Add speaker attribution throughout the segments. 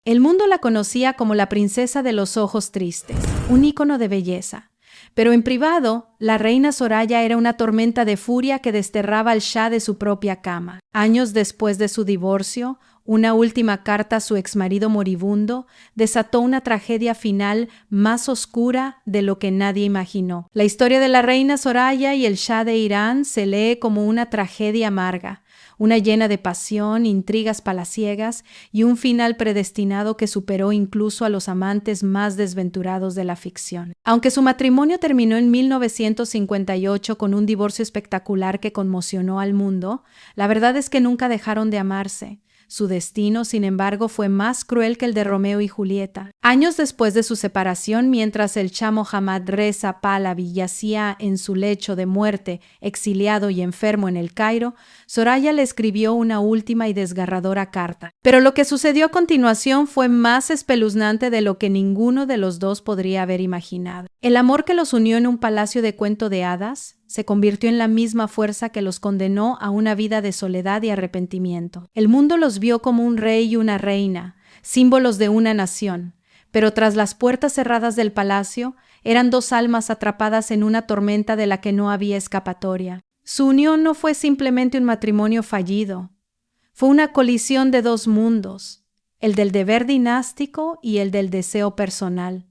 Speaker 1: El mundo la conocía como la princesa de los ojos tristes, un ícono de belleza. Pero en privado, la reina Soraya era una tormenta de furia que desterraba al Shah de su propia cama. Años después de su divorcio, una última carta a su exmarido moribundo desató una tragedia final más oscura de lo que nadie imaginó. La historia de la reina Soraya y el Shah de Irán se lee como una tragedia amarga, una llena de pasión, intrigas palaciegas y un final predestinado que superó incluso a los amantes más desventurados de la ficción. Aunque su matrimonio terminó en 1958 con un divorcio espectacular que conmocionó al mundo, la verdad es que nunca dejaron de amarse. Su destino, sin embargo, fue más cruel que el de Romeo y Julieta. Años después de su separación, mientras el Shah Mohammad Reza Pahlavi yacía en su lecho de muerte, exiliado y enfermo en el Cairo, Soraya le escribió una última y desgarradora carta. Pero lo que sucedió a continuación fue más espeluznante de lo que ninguno de los dos podría haber imaginado. El amor que los unió en un palacio de cuento de hadas se convirtió en la misma fuerza que los condenó a una vida de soledad y arrepentimiento. El mundo los vio como un rey y una reina, símbolos de una nación, pero tras las puertas cerradas del palacio eran dos almas atrapadas en una tormenta de la que no había escapatoria. Su unión no fue simplemente un matrimonio fallido, fue una colisión de dos mundos, el del deber dinástico y el del deseo personal,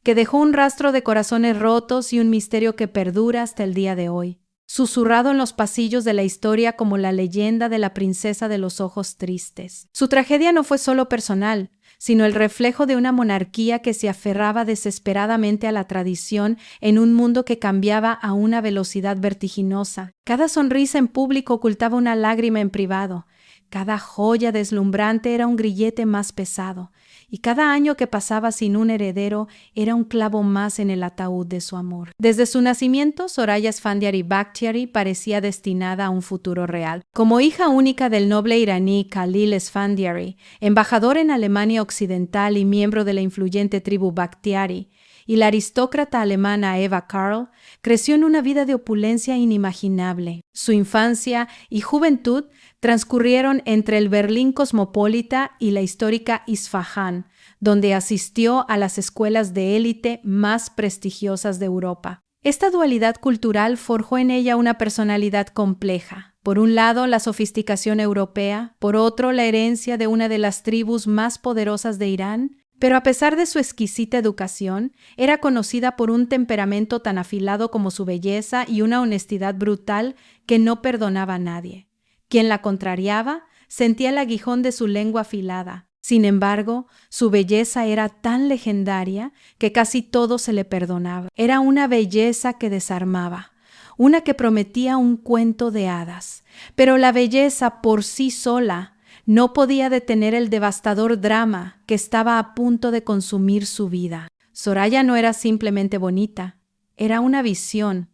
Speaker 1: que dejó un rastro de corazones rotos y un misterio que perdura hasta el día de hoy, susurrado en los pasillos de la historia como la leyenda de la princesa de los ojos tristes. Su tragedia no fue solo personal, sino el reflejo de una monarquía que se aferraba desesperadamente a la tradición en un mundo que cambiaba a una velocidad vertiginosa. Cada sonrisa en público ocultaba una lágrima en privado, cada joya deslumbrante era un grillete más pesado, y cada año que pasaba sin un heredero era un clavo más en el ataúd de su amor. Desde su nacimiento, Soraya Esfandiari Bakhtiari parecía destinada a un futuro real. Como hija única del noble iraní Khalil Esfandiari, embajador en Alemania Occidental y miembro de la influyente tribu Bakhtiari, y la aristócrata alemana Eva Karl, creció en una vida de opulencia inimaginable. Su infancia y juventud transcurrieron entre el Berlín cosmopolita y la histórica Isfahán, donde asistió a las escuelas de élite más prestigiosas de Europa. Esta dualidad cultural forjó en ella una personalidad compleja. Por un lado, la sofisticación europea, por otro, la herencia de una de las tribus más poderosas de Irán. Pero a pesar de su exquisita educación, era conocida por un temperamento tan afilado como su belleza y una honestidad brutal que no perdonaba a nadie. Quien la contrariaba sentía el aguijón de su lengua afilada. Sin embargo, su belleza era tan legendaria que casi todo se le perdonaba. Era una belleza que desarmaba, una que prometía un cuento de hadas. Pero la belleza por sí sola no podía detener el devastador drama que estaba a punto de consumir su vida. Soraya no era simplemente bonita, era una visión,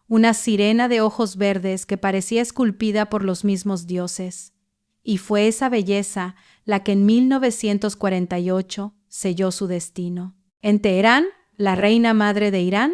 Speaker 1: una sirena de ojos verdes que parecía esculpida por los mismos dioses. Y fue esa belleza la que en 1948 selló su destino. En Teherán, la reina madre de Irán,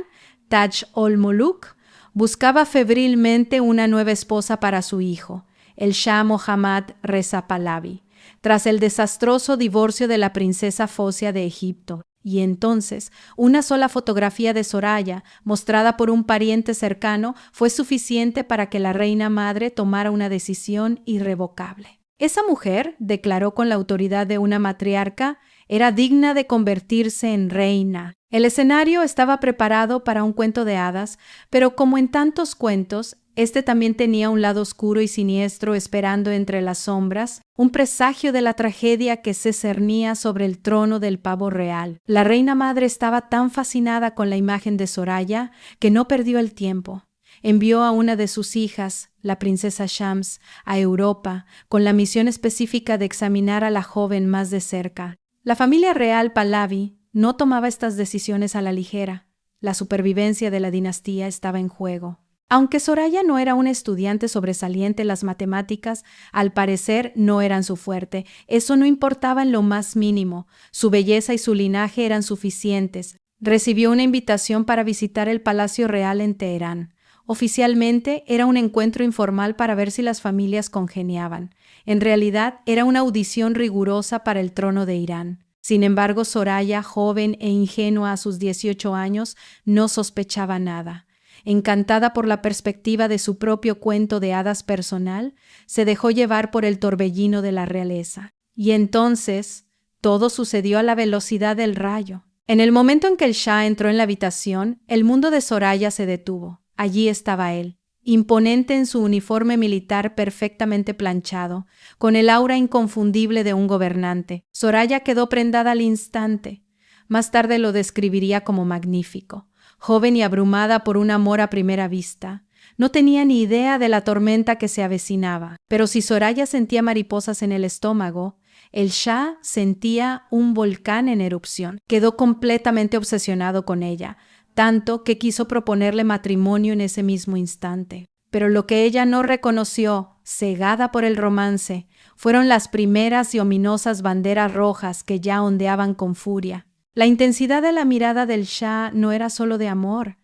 Speaker 1: Taj ol-Muluk, buscaba febrilmente una nueva esposa para su hijo, el Shah Mohammad Reza Pahlavi, tras el desastroso divorcio de la princesa Focia de Egipto. Y entonces, una sola fotografía de Soraya, mostrada por un pariente cercano, fue suficiente para que la reina madre tomara una decisión irrevocable. Esa mujer, declaró con la autoridad de una matriarca, era digna de convertirse en reina. El escenario estaba preparado para un cuento de hadas, pero como en tantos cuentos, este también tenía un lado oscuro y siniestro esperando entre las sombras, un presagio de la tragedia que se cernía sobre el trono del pavo real. La reina madre estaba tan fascinada con la imagen de Soraya que no perdió el tiempo. Envió a una de sus hijas, la princesa Shams, a Europa, con la misión específica de examinar a la joven más de cerca. La familia real Pahlavi no tomaba estas decisiones a la ligera. La supervivencia de la dinastía estaba en juego. Aunque Soraya no era una estudiante sobresaliente, las matemáticas, al parecer, no eran su fuerte. Eso no importaba en lo más mínimo. Su belleza y su linaje eran suficientes. Recibió una invitación para visitar el Palacio Real en Teherán. Oficialmente, era un encuentro informal para ver si las familias congeniaban. En realidad, era una audición rigurosa para el trono de Irán. Sin embargo, Soraya, joven e ingenua a sus 18 años, no sospechaba nada. Encantada por la perspectiva de su propio cuento de hadas personal, se dejó llevar por el torbellino de la realeza. Y entonces, todo sucedió a la velocidad del rayo. En el momento en que el Shah entró en la habitación, el mundo de Soraya se detuvo. Allí estaba él, imponente en su uniforme militar perfectamente planchado, con el aura inconfundible de un gobernante. Soraya quedó prendada al instante. Más tarde lo describiría como magnífico. Joven y abrumada por un amor a primera vista. No tenía ni idea de la tormenta que se avecinaba, pero si Soraya sentía mariposas en el estómago, el Shah sentía un volcán en erupción. Quedó completamente obsesionado con ella, tanto que quiso proponerle matrimonio en ese mismo instante. Pero lo que ella no reconoció, cegada por el romance, fueron las primeras y ominosas banderas rojas que ya ondeaban con furia. La intensidad de la mirada del Shah no era solo de amor,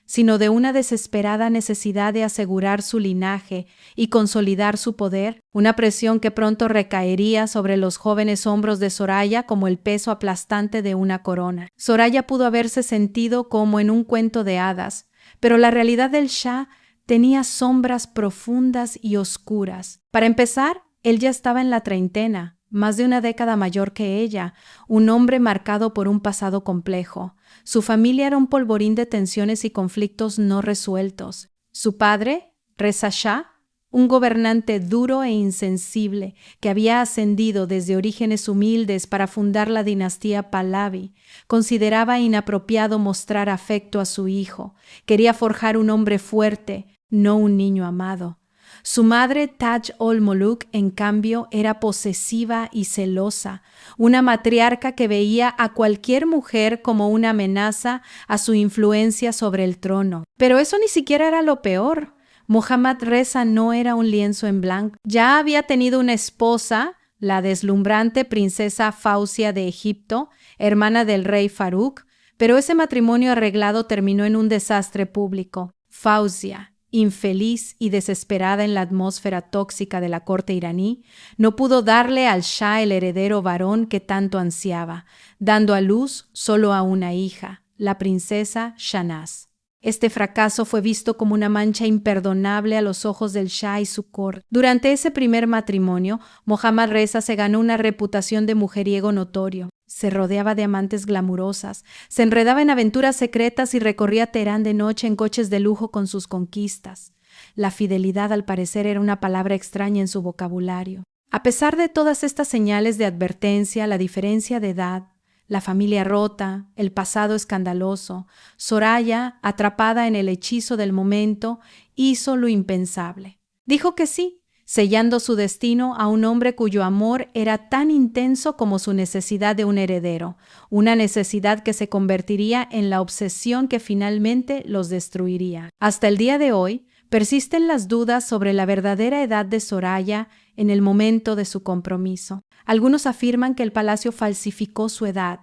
Speaker 1: sino de una desesperada necesidad de asegurar su linaje y consolidar su poder, una presión que pronto recaería sobre los jóvenes hombros de Soraya como el peso aplastante de una corona. Soraya pudo haberse sentido como en un cuento de hadas, pero la realidad del Shah tenía sombras profundas y oscuras. Para empezar, él ya estaba en la treintena, más de una década mayor que ella, un hombre marcado por un pasado complejo. Su familia era un polvorín de tensiones y conflictos no resueltos. Su padre, Reza Shah, un gobernante duro e insensible que había ascendido desde orígenes humildes para fundar la dinastía Pahlavi, consideraba inapropiado mostrar afecto a su hijo. Quería forjar un hombre fuerte, no un niño amado. Su madre, Taj ol-Moluk, en cambio, era posesiva y celosa, una matriarca que veía a cualquier mujer como una amenaza a su influencia sobre el trono. Pero eso ni siquiera era lo peor. Mohammad Reza no era un lienzo en blanco. Ya había tenido una esposa, la deslumbrante princesa Fausia de Egipto, hermana del rey Farouk, pero ese matrimonio arreglado terminó en un desastre público. Fausia, infeliz y desesperada en la atmósfera tóxica de la corte iraní, no pudo darle al Shah el heredero varón que tanto ansiaba, dando a luz solo a una hija, la princesa Shahnaz. Este fracaso fue visto como una mancha imperdonable a los ojos del Shah y su corte. Durante ese primer matrimonio, Mohammad Reza se ganó una reputación de mujeriego notorio. Se rodeaba de amantes glamurosas, se enredaba en aventuras secretas y recorría Teherán de noche en coches de lujo con sus conquistas. La fidelidad, al parecer, era una palabra extraña en su vocabulario. A pesar de todas estas señales de advertencia, la diferencia de edad, la familia rota, el pasado escandaloso, Soraya, atrapada en el hechizo del momento, hizo lo impensable. Dijo que sí, sellando su destino a un hombre cuyo amor era tan intenso como su necesidad de un heredero, una necesidad que se convertiría en la obsesión que finalmente los destruiría. Hasta el día de hoy, persisten las dudas sobre la verdadera edad de Soraya en el momento de su compromiso. Algunos afirman que el palacio falsificó su edad.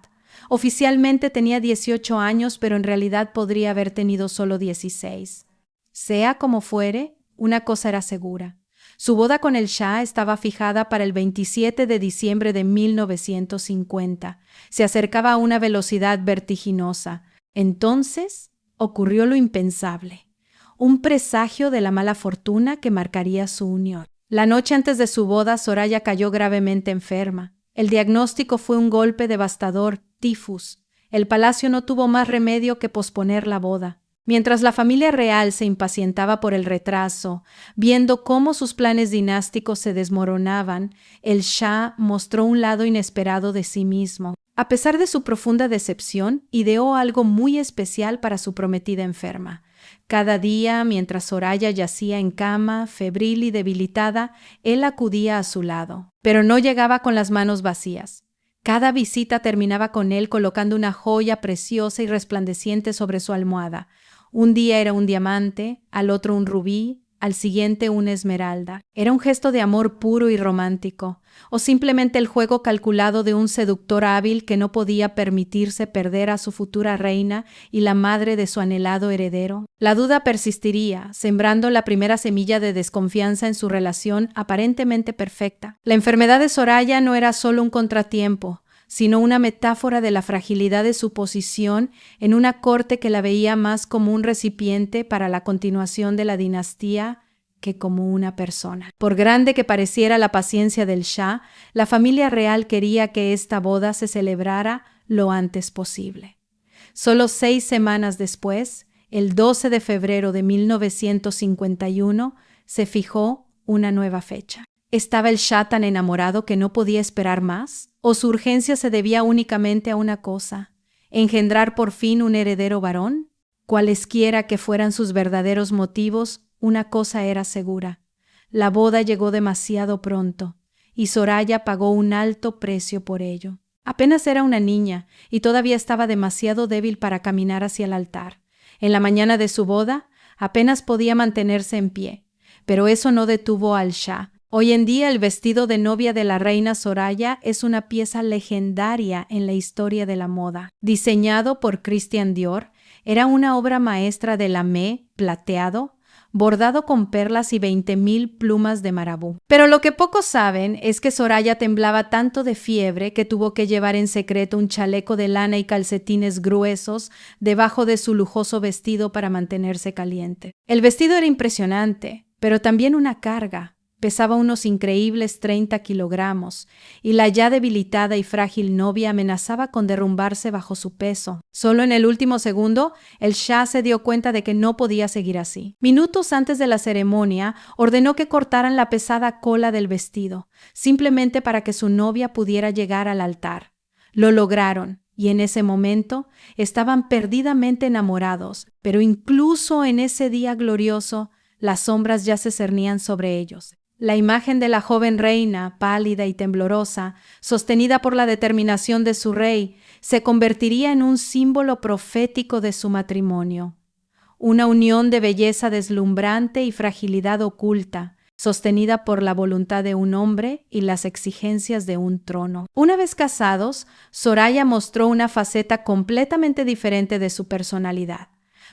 Speaker 1: Oficialmente tenía 18 años, pero en realidad podría haber tenido solo 16. Sea como fuere, una cosa era segura. Su boda con el Shah estaba fijada para el 27 de diciembre de 1950. Se acercaba a una velocidad vertiginosa. Entonces ocurrió lo impensable. Un presagio de la mala fortuna que marcaría su unión. La noche antes de su boda, Soraya cayó gravemente enferma. El diagnóstico fue un golpe devastador, tifus. El palacio no tuvo más remedio que posponer la boda. Mientras la familia real se impacientaba por el retraso, viendo cómo sus planes dinásticos se desmoronaban, el Shah mostró un lado inesperado de sí mismo. A pesar de su profunda decepción, ideó algo muy especial para su prometida enferma. Cada día, mientras Soraya yacía en cama, febril y debilitada, él acudía a su lado. Pero no llegaba con las manos vacías. Cada visita terminaba con él colocando una joya preciosa y resplandeciente sobre su almohada. Un día era un diamante, al otro un rubí, al siguiente una esmeralda. ¿Era un gesto de amor puro y romántico, o simplemente el juego calculado de un seductor hábil que no podía permitirse perder a su futura reina y la madre de su anhelado heredero? La duda persistiría, sembrando la primera semilla de desconfianza en su relación aparentemente perfecta. La enfermedad de Soraya no era solo un contratiempo, sino una metáfora de la fragilidad de su posición en una corte que la veía más como un recipiente para la continuación de la dinastía que como una persona. Por grande que pareciera la paciencia del Shah, la familia real quería que esta boda se celebrara lo antes posible. Solo 6 semanas después, el 12 de febrero de 1951, se fijó una nueva fecha. ¿Estaba el Shah tan enamorado que no podía esperar más? ¿O su urgencia se debía únicamente a una cosa: engendrar por fin un heredero varón? Cualesquiera que fueran sus verdaderos motivos, una cosa era segura: la boda llegó demasiado pronto, y Soraya pagó un alto precio por ello. Apenas era una niña, y todavía estaba demasiado débil para caminar hacia el altar. En la mañana de su boda, apenas podía mantenerse en pie, pero eso no detuvo al Shah. Hoy en día el vestido de novia de la reina Soraya es una pieza legendaria en la historia de la moda. Diseñado por Christian Dior, era una obra maestra de lamé plateado, bordado con perlas y 20,000 plumas de marabú. Pero lo que pocos saben es que Soraya temblaba tanto de fiebre que tuvo que llevar en secreto un chaleco de lana y calcetines gruesos debajo de su lujoso vestido para mantenerse caliente. El vestido era impresionante, pero también una carga. Pesaba unos increíbles 30 kilogramos, y la ya debilitada y frágil novia amenazaba con derrumbarse bajo su peso. Solo en el último segundo, el Shah se dio cuenta de que no podía seguir así. Minutos antes de la ceremonia, ordenó que cortaran la pesada cola del vestido, simplemente para que su novia pudiera llegar al altar. Lo lograron, y en ese momento estaban perdidamente enamorados, pero incluso en ese día glorioso, las sombras ya se cernían sobre ellos. La imagen de la joven reina, pálida y temblorosa, sostenida por la determinación de su rey, se convertiría en un símbolo profético de su matrimonio. Una unión de belleza deslumbrante y fragilidad oculta, sostenida por la voluntad de un hombre y las exigencias de un trono. Una vez casados, Soraya mostró una faceta completamente diferente de su personalidad.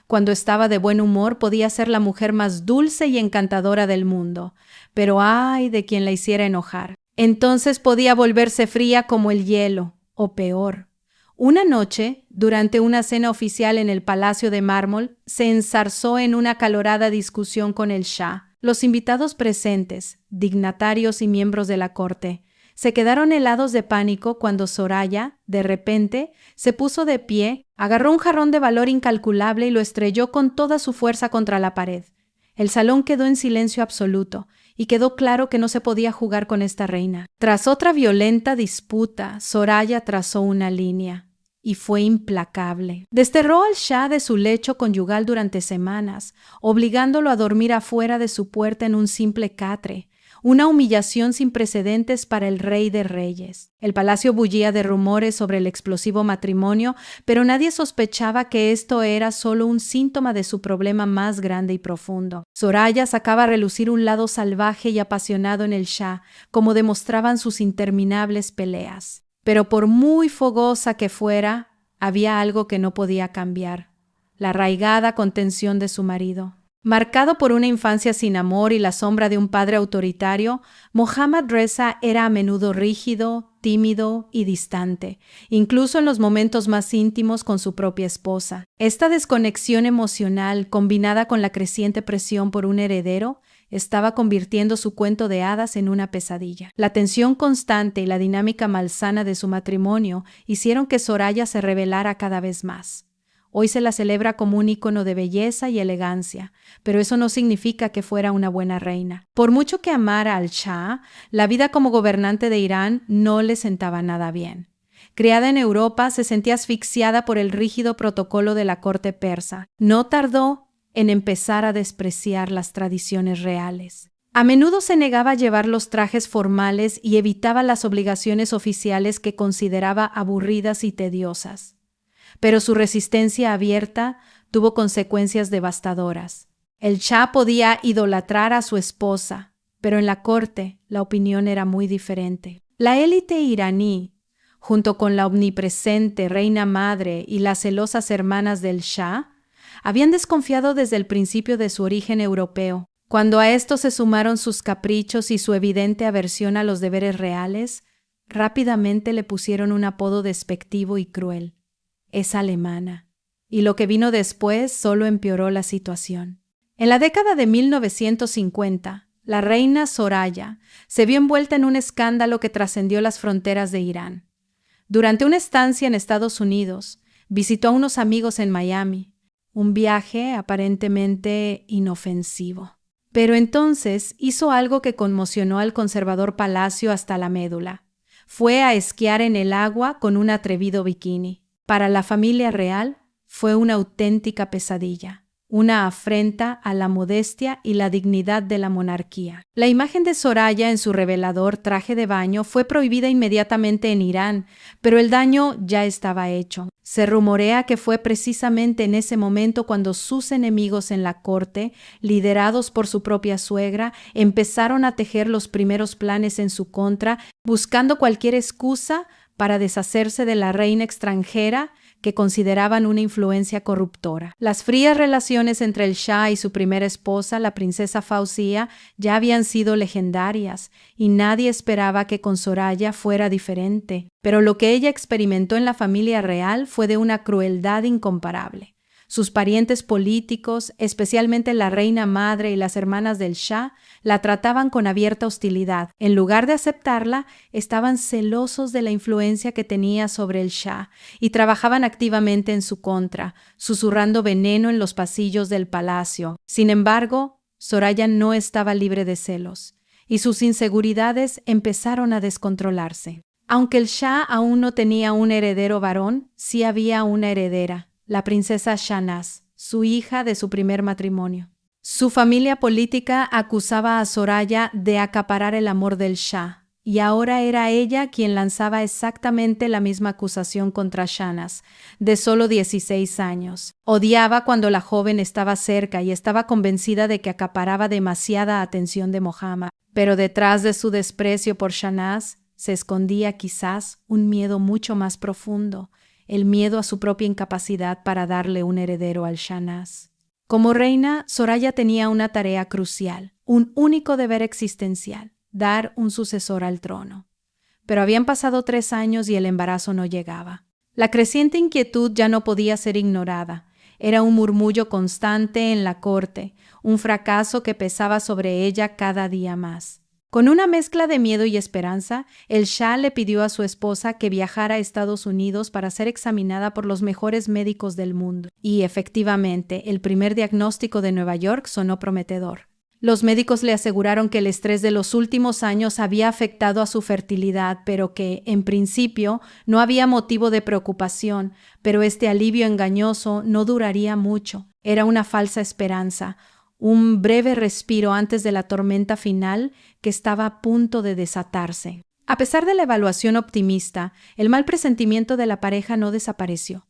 Speaker 1: Cuando estaba de buen humor podía ser la mujer más dulce y encantadora del mundo, pero ¡ay de quien la hiciera enojar! Entonces podía volverse fría como el hielo, o peor. Una noche, durante una cena oficial en el Palacio de Mármol, se enzarzó en una acalorada discusión con el Shah. Los invitados presentes, dignatarios y miembros de la corte, se quedaron helados de pánico cuando Soraya, de repente, se puso de pie, agarró un jarrón de valor incalculable y lo estrelló con toda su fuerza contra la pared. El salón quedó en silencio absoluto, y quedó claro que no se podía jugar con esta reina. Tras otra violenta disputa, Soraya trazó una línea, y fue implacable. Desterró al Shah de su lecho conyugal durante semanas, obligándolo a dormir afuera de su puerta en un simple catre, una humillación sin precedentes para el rey de reyes. El palacio bullía de rumores sobre el explosivo matrimonio, pero nadie sospechaba que esto era solo un síntoma de su problema más grande y profundo. Soraya sacaba a relucir un lado salvaje y apasionado en el Shah, como demostraban sus interminables peleas. Pero por muy fogosa que fuera, había algo que no podía cambiar: la arraigada contención de su marido. Marcado por una infancia sin amor y la sombra de un padre autoritario, Mohammad Reza era a menudo rígido, tímido y distante, incluso en los momentos más íntimos con su propia esposa. Esta desconexión emocional, combinada con la creciente presión por un heredero, estaba convirtiendo su cuento de hadas en una pesadilla. La tensión constante y la dinámica malsana de su matrimonio hicieron que Soraya se rebelara cada vez más. Hoy se la celebra como un ícono de belleza y elegancia, pero eso no significa que fuera una buena reina. Por mucho que amara al Shah, la vida como gobernante de Irán no le sentaba nada bien. Criada en Europa, se sentía asfixiada por el rígido protocolo de la corte persa. No tardó en empezar a despreciar las tradiciones reales. A menudo se negaba a llevar los trajes formales y evitaba las obligaciones oficiales que consideraba aburridas y tediosas. Pero su resistencia abierta tuvo consecuencias devastadoras. El Shah podía idolatrar a su esposa, pero en la corte la opinión era muy diferente. La élite iraní, junto con la omnipresente reina madre y las celosas hermanas del Shah, habían desconfiado desde el principio de su origen europeo. Cuando a esto se sumaron sus caprichos y su evidente aversión a los deberes reales, rápidamente le pusieron un apodo despectivo y cruel: es alemana. Y lo que vino después solo empeoró la situación. En la década de 1950, la reina Soraya se vio envuelta en un escándalo que trascendió las fronteras de Irán. Durante una estancia en Estados Unidos, visitó a unos amigos en Miami, un viaje aparentemente inofensivo. Pero entonces hizo algo que conmocionó al conservador palacio hasta la médula. Fue a esquiar en el agua con un atrevido bikini. Para la familia real fue una auténtica pesadilla, una afrenta a la modestia y la dignidad de la monarquía. La imagen de Soraya en su revelador traje de baño fue prohibida inmediatamente en Irán, pero el daño ya estaba hecho. Se rumorea que fue precisamente en ese momento cuando sus enemigos en la corte, liderados por su propia suegra, empezaron a tejer los primeros planes en su contra, buscando cualquier excusa para deshacerse de la reina extranjera que consideraban una influencia corruptora. Las frías relaciones entre el Shah y su primera esposa, la princesa Fauzia, ya habían sido legendarias, y nadie esperaba que con Soraya fuera diferente. Pero lo que ella experimentó en la familia real fue de una crueldad incomparable. Sus parientes políticos, especialmente la reina madre y las hermanas del Shah, la trataban con abierta hostilidad. En lugar de aceptarla, estaban celosos de la influencia que tenía sobre el Shah y trabajaban activamente en su contra, susurrando veneno en los pasillos del palacio. Sin embargo, Soraya no estaba libre de celos, y sus inseguridades empezaron a descontrolarse. Aunque el Shah aún no tenía un heredero varón, sí había una heredera, la princesa Shahnaz, su hija de su primer matrimonio. Su familia política acusaba a Soraya de acaparar el amor del Shah, y ahora era ella quien lanzaba exactamente la misma acusación contra Shahnaz, de solo 16 años. Odiaba cuando la joven estaba cerca y estaba convencida de que acaparaba demasiada atención de Mohammad, pero detrás de su desprecio por Shahnaz se escondía quizás un miedo mucho más profundo, el miedo a su propia incapacidad para darle un heredero al Shahnaz. Como reina, Soraya tenía una tarea crucial, un único deber existencial: dar un sucesor al trono. Pero habían pasado 3 años y el embarazo no llegaba. La creciente inquietud ya no podía ser ignorada. Era un murmullo constante en la corte, un fracaso que pesaba sobre ella cada día más. Con una mezcla de miedo y esperanza, el Shah le pidió a su esposa que viajara a Estados Unidos para ser examinada por los mejores médicos del mundo. Y efectivamente, el primer diagnóstico de Nueva York sonó prometedor. Los médicos le aseguraron que el estrés de los últimos años había afectado a su fertilidad, pero que, en principio, no había motivo de preocupación, pero este alivio engañoso no duraría mucho. Era una falsa esperanza, un breve respiro antes de la tormenta final que estaba a punto de desatarse. A pesar de la evaluación optimista, el mal presentimiento de la pareja no desapareció.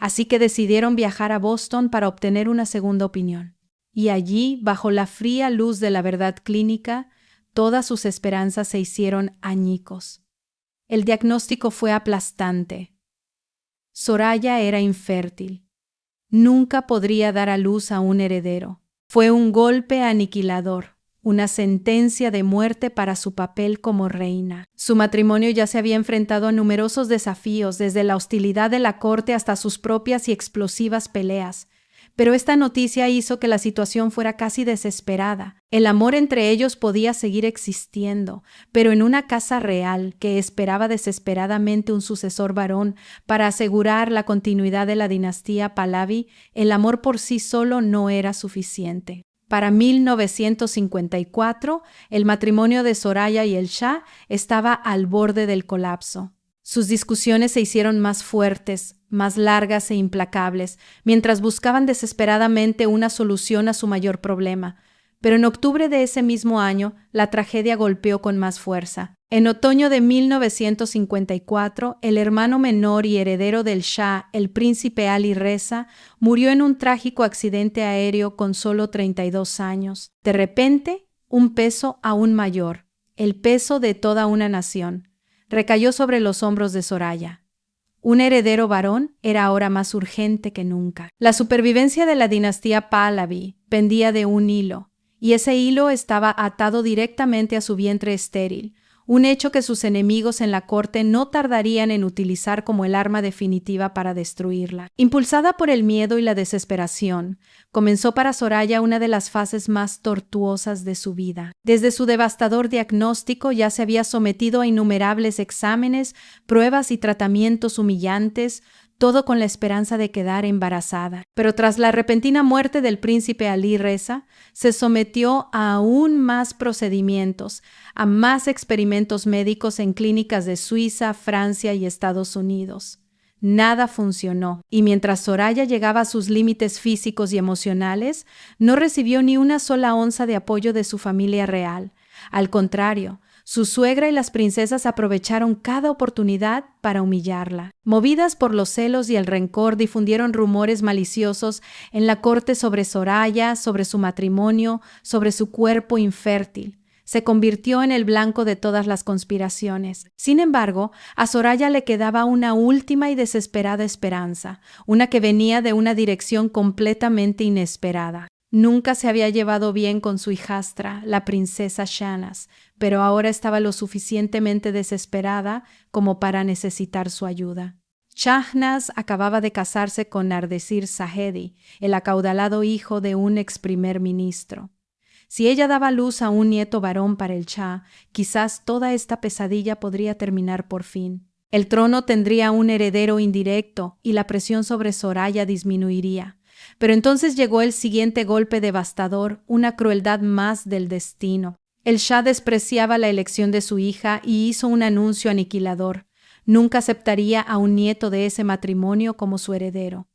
Speaker 1: Así que decidieron viajar a Boston para obtener una segunda opinión. Y allí, bajo la fría luz de la verdad clínica, todas sus esperanzas se hicieron añicos. El diagnóstico fue aplastante. Soraya era infértil. Nunca podría dar a luz a un heredero. Fue un golpe aniquilador, una sentencia de muerte para su papel como reina. Su matrimonio ya se había enfrentado a numerosos desafíos, desde la hostilidad de la corte hasta sus propias y explosivas peleas. Pero esta noticia hizo que la situación fuera casi desesperada. El amor entre ellos podía seguir existiendo, pero en una casa real que esperaba desesperadamente un sucesor varón para asegurar la continuidad de la dinastía Pahlavi, el amor por sí solo no era suficiente. Para 1954, el matrimonio de Soraya y el Shah estaba al borde del colapso. Sus discusiones se hicieron más fuertes, más largas e implacables, mientras buscaban desesperadamente una solución a su mayor problema. Pero en octubre de ese mismo año, la tragedia golpeó con más fuerza. En otoño de 1954, el hermano menor y heredero del Shah, el príncipe Ali Reza, murió en un trágico accidente aéreo con solo 32 años. De repente, un peso aún mayor, el peso de toda una nación, recayó sobre los hombros de Soraya. Un heredero varón era ahora más urgente que nunca. La supervivencia de la dinastía Pahlavi pendía de un hilo, y ese hilo estaba atado directamente a su vientre estéril, un hecho que sus enemigos en la corte no tardarían en utilizar como el arma definitiva para destruirla. Impulsada por el miedo y la desesperación, comenzó para Soraya una de las fases más tortuosas de su vida. Desde su devastador diagnóstico ya se había sometido a innumerables exámenes, pruebas y tratamientos humillantes, todo con la esperanza de quedar embarazada. Pero tras la repentina muerte del príncipe Ali Reza, se sometió a aún más procedimientos, a más experimentos médicos en clínicas de Suiza, Francia y Estados Unidos. Nada funcionó, y mientras Soraya llegaba a sus límites físicos y emocionales, no recibió ni una sola onza de apoyo de su familia real. Al contrario, su suegra y las princesas aprovecharon cada oportunidad para humillarla. Movidas por los celos y el rencor, difundieron rumores maliciosos en la corte sobre Soraya, sobre su matrimonio, sobre su cuerpo infértil. Se convirtió en el blanco de todas las conspiraciones. Sin embargo, a Soraya le quedaba una última y desesperada esperanza, una que venía de una dirección completamente inesperada. Nunca se había llevado bien con su hijastra, la princesa Shahnaz, pero ahora estaba lo suficientemente desesperada como para necesitar su ayuda. Shahnaz acababa de casarse con Ardeshir Zahedi, el acaudalado hijo de un ex primer ministro. Si ella daba luz a un nieto varón para el Shah, quizás toda esta pesadilla podría terminar por fin. El trono tendría un heredero indirecto y la presión sobre Soraya disminuiría. Pero entonces llegó el siguiente golpe devastador, una crueldad más del destino. El Shah despreciaba la elección de su hija y hizo un anuncio aniquilador. Nunca aceptaría a un nieto de ese matrimonio como su heredero.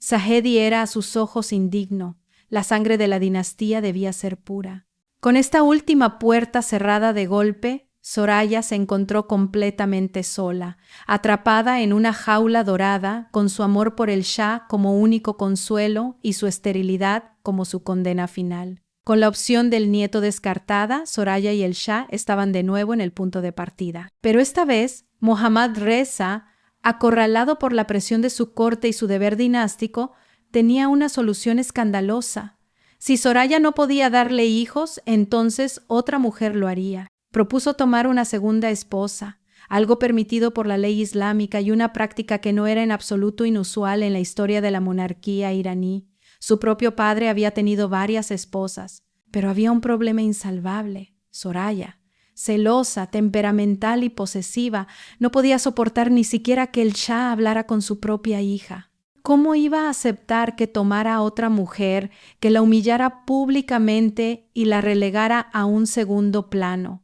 Speaker 1: Zahedi era a sus ojos indigno. La sangre de la dinastía debía ser pura. Con esta última puerta cerrada de golpe, Soraya se encontró completamente sola, atrapada en una jaula dorada, con su amor por el Shah como único consuelo y su esterilidad como su condena final. Con la opción del nieto descartada, Soraya y el Shah estaban de nuevo en el punto de partida. Pero esta vez, Mohammad Reza, acorralado por la presión de su corte y su deber dinástico, tenía una solución escandalosa. Si Soraya no podía darle hijos, entonces otra mujer lo haría. Propuso tomar una segunda esposa, algo permitido por la ley islámica y una práctica que no era en absoluto inusual en la historia de la monarquía iraní. Su propio padre había tenido varias esposas, pero había un problema insalvable. Soraya, celosa, temperamental y posesiva, no podía soportar ni siquiera que el Shah hablara con su propia hija. ¿Cómo iba a aceptar que tomara a otra mujer, que la humillara públicamente y la relegara a un segundo plano?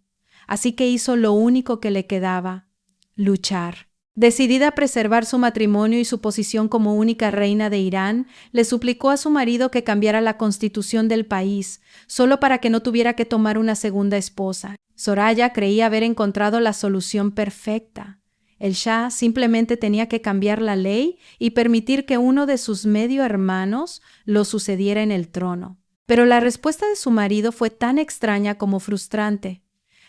Speaker 1: Así que hizo lo único que le quedaba: luchar. Decidida a preservar su matrimonio y su posición como única reina de Irán, le suplicó a su marido que cambiara la constitución del país, solo para que no tuviera que tomar una segunda esposa. Soraya creía haber encontrado la solución perfecta. El Shah simplemente tenía que cambiar la ley y permitir que uno de sus medio hermanos lo sucediera en el trono. Pero la respuesta de su marido fue tan extraña como frustrante.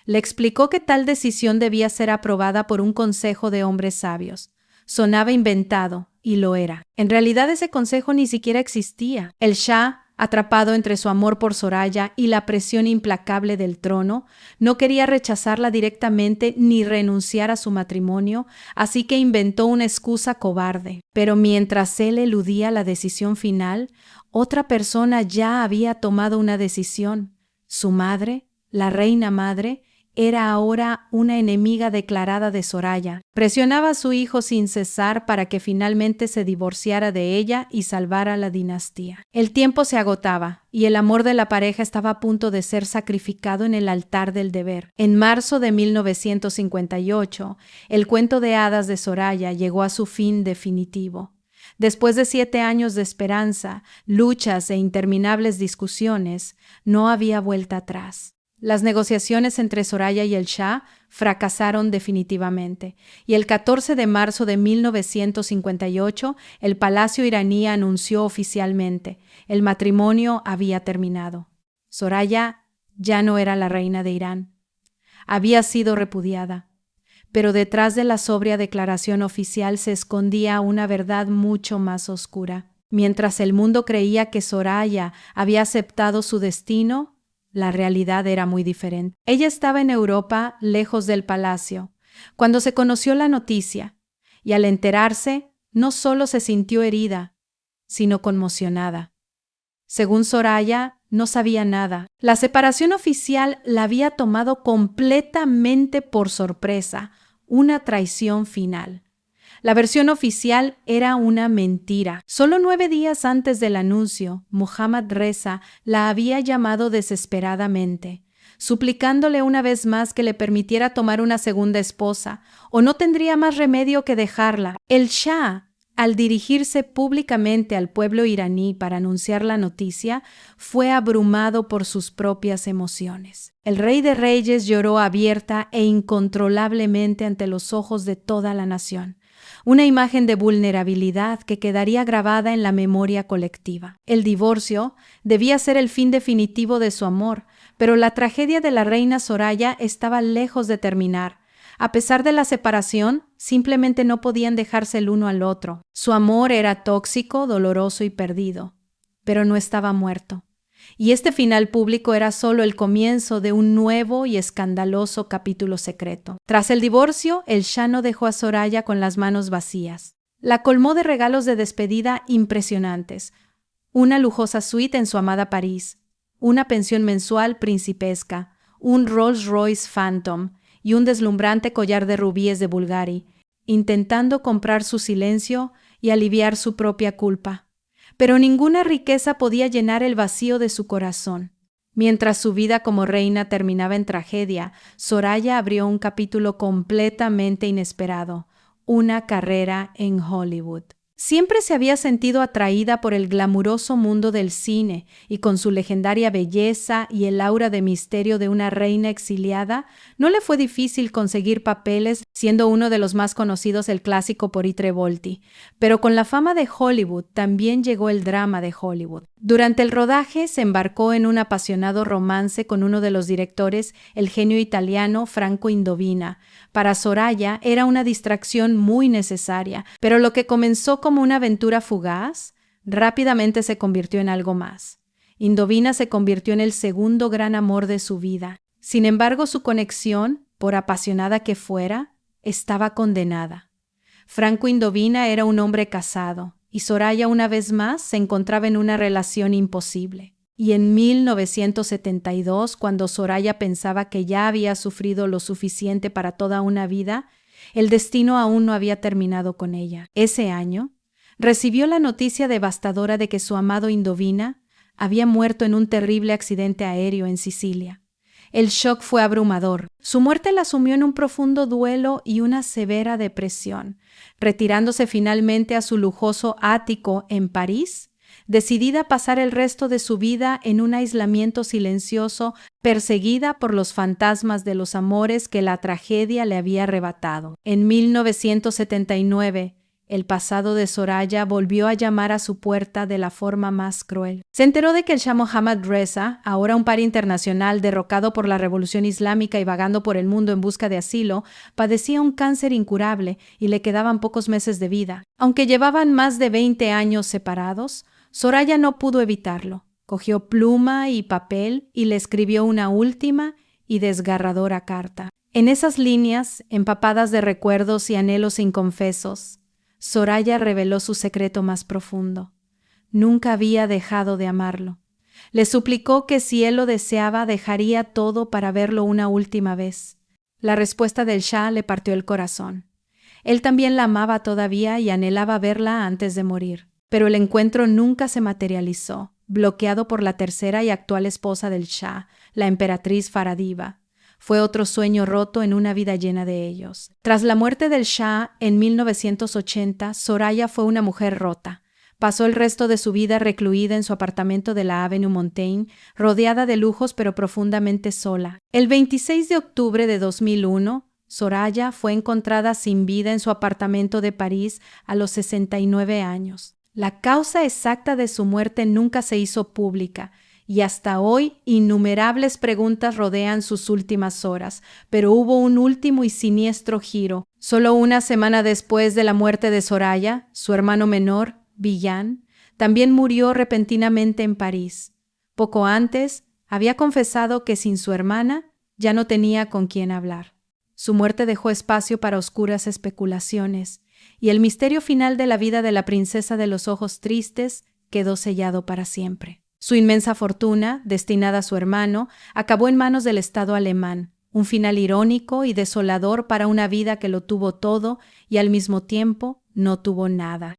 Speaker 1: Le explicó que tal decisión debía ser aprobada por un consejo de hombres sabios. Sonaba inventado, y lo era. En realidad ese consejo ni siquiera existía. El Shah, atrapado entre su amor por Soraya y la presión implacable del trono, no quería rechazarla directamente ni renunciar a su matrimonio, así que inventó una excusa cobarde. Pero mientras él eludía la decisión final, otra persona ya había tomado una decisión. Su madre, la reina madre, era ahora una enemiga declarada de Soraya. Presionaba a su hijo sin cesar para que finalmente se divorciara de ella y salvara la dinastía. El tiempo se agotaba y el amor de la pareja estaba a punto de ser sacrificado en el altar del deber. En marzo de 1958, el cuento de hadas de Soraya llegó a su fin definitivo. Después de 7 años de esperanza, luchas e interminables discusiones, no había vuelta atrás. Las negociaciones entre Soraya y el Shah fracasaron definitivamente, y el 14 de marzo de 1958 el Palacio iraní anunció oficialmente: el matrimonio había terminado. Soraya ya no era la reina de Irán. Había sido repudiada. Pero detrás de la sobria declaración oficial se escondía una verdad mucho más oscura. Mientras el mundo creía que Soraya había aceptado su destino, la realidad era muy diferente. Ella estaba en Europa, lejos del palacio, cuando se conoció la noticia, y al enterarse, no solo se sintió herida, sino conmocionada. Según Soraya, no sabía nada. La separación oficial la había tomado completamente por sorpresa, una traición final. La versión oficial era una mentira. Solo 9 días antes del anuncio, Mohammad Reza la había llamado desesperadamente, suplicándole una vez más que le permitiera tomar una segunda esposa, o no tendría más remedio que dejarla. El Shah, al dirigirse públicamente al pueblo iraní para anunciar la noticia, fue abrumado por sus propias emociones. El Rey de Reyes lloró abierta e incontrolablemente ante los ojos de toda la nación, una imagen de vulnerabilidad que quedaría grabada en la memoria colectiva. El divorcio debía ser el fin definitivo de su amor, pero la tragedia de la reina Soraya estaba lejos de terminar. A pesar de la separación, simplemente no podían dejarse el uno al otro. Su amor era tóxico, doloroso y perdido, pero no estaba muerto. Y este final público era solo el comienzo de un nuevo y escandaloso capítulo secreto. Tras el divorcio, el Shah no dejó a Soraya con las manos vacías. La colmó de regalos de despedida impresionantes: una lujosa suite en su amada París, una pensión mensual principesca, un Rolls Royce Phantom y un deslumbrante collar de rubíes de Bulgari, intentando comprar su silencio y aliviar su propia culpa. Pero ninguna riqueza podía llenar el vacío de su corazón. Mientras su vida como reina terminaba en tragedia, Soraya abrió un capítulo completamente inesperado: una carrera en Hollywood. Siempre se había sentido atraída por el glamuroso mundo del cine, y con su legendaria belleza y el aura de misterio de una reina exiliada, no le fue difícil conseguir papeles, siendo uno de los más conocidos el clásico Por i tre volti. Pero con la fama de Hollywood también llegó el drama de Hollywood. Durante el rodaje se embarcó en un apasionado romance con uno de los directores, el genio italiano Franco Indovina. Para Soraya era una distracción muy necesaria, pero lo que comenzó como una aventura fugaz, rápidamente se convirtió en algo más. Indovina se convirtió en el segundo gran amor de su vida. Sin embargo, su conexión, por apasionada que fuera, estaba condenada. Franco Indovina era un hombre casado, y Soraya una vez más se encontraba en una relación imposible. Y en 1972, cuando Soraya pensaba que ya había sufrido lo suficiente para toda una vida, el destino aún no había terminado con ella. Ese año, recibió la noticia devastadora de que su amado Indovina había muerto en un terrible accidente aéreo en Sicilia. El shock fue abrumador. Su muerte la sumió en un profundo duelo y una severa depresión, retirándose finalmente a su lujoso ático en París, decidida a pasar el resto de su vida en un aislamiento silencioso, perseguida por los fantasmas de los amores que la tragedia le había arrebatado. En 1979, el pasado de Soraya volvió a llamar a su puerta de la forma más cruel. Se enteró de que el Shah Mohammad Reza, ahora un par internacional derrocado por la revolución islámica y vagando por el mundo en busca de asilo, padecía un cáncer incurable y le quedaban pocos meses de vida. Aunque llevaban más de 20 años separados, Soraya no pudo evitarlo. Cogió pluma y papel y le escribió una última y desgarradora carta. En esas líneas, empapadas de recuerdos y anhelos inconfesos, Soraya reveló su secreto más profundo. Nunca había dejado de amarlo. Le suplicó que si él lo deseaba, dejaría todo para verlo una última vez. La respuesta del Shah le partió el corazón. Él también la amaba todavía y anhelaba verla antes de morir. Pero el encuentro nunca se materializó, bloqueado por la tercera y actual esposa del Shah, la emperatriz Faradiva. Fue otro sueño roto en una vida llena de ellos. Tras la muerte del Shah en 1980, Soraya fue una mujer rota. Pasó el resto de su vida recluida en su apartamento de la Avenue Montaigne, rodeada de lujos pero profundamente sola. El 26 de octubre de 2001, Soraya fue encontrada sin vida en su apartamento de París a los 69 años. La causa exacta de su muerte nunca se hizo pública, y hasta hoy innumerables preguntas rodean sus últimas horas, pero hubo un último y siniestro giro. Solo una semana después de la muerte de Soraya, su hermano menor, Villan, también murió repentinamente en París. Poco antes, había confesado que sin su hermana ya no tenía con quién hablar. Su muerte dejó espacio para oscuras especulaciones, y el misterio final de la vida de la princesa de los ojos tristes quedó sellado para siempre. Su inmensa fortuna, destinada a su hermano, acabó en manos del Estado alemán, un final irónico y desolador para una vida que lo tuvo todo y al mismo tiempo no tuvo nada.